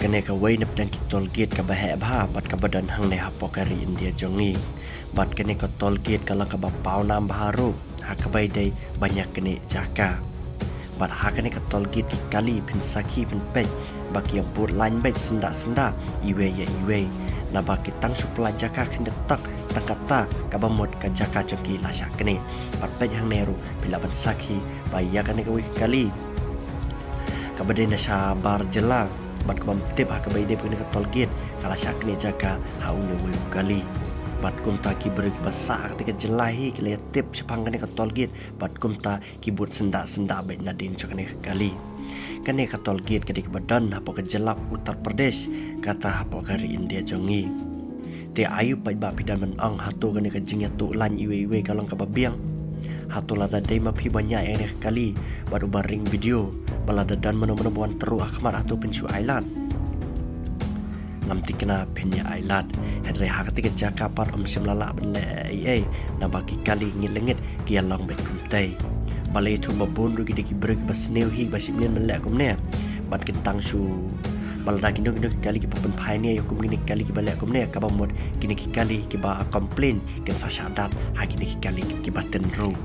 Kene ka wai nap dan ki tol gate ka bahe bha bat ka badan hang ne hapokari India jongi bat kene ka tol gate kala ka ba pau nam baharu ha ka bai dai banyak kene jaka bat ha kene ka tol gate ki kali pin saki pin pe baki yang put line baik senda iwe ya iwe na baki tang supla jaka kene tak takata ka ba mod ka jaka joki la syak kene bat pe hang neru bila ban saki baya kene ka wi kali ka bade na sha bar jela bat ka bam tip ha ka bai de kene ka tol gate kala syak kene jaka ha unye wi kali bat kumta ki beri basa ketika jelahi kile tip sepang kene ka tol gate bat kumta ki but senda baik nadin kene kali kene ka tol gate kedik badan hapo ke jelap Uttar Pradesh kata hapo kari India jongi te ayu pai ba pidan men ang hatu kene ka jingya tu lan iwe kalong ka babiang hatu lada dai ma phi banyak ene kali baru baring video balada dan meno-meno teru akhmar hatu pensu island namti kena penya ailat henry hakati ke jaka pat simlala benle ai na baki kali ngilengit ki long bet kumtai balai tu mabundu ki diki brek bas neu hi basimnen melak kumne bat kentang su balada kindo kali ki pen phai ne yokum gini kali ki balak kumne kabamot kini ki kali ki ba complain ken sa syadat ha kini ki kali ki baten ru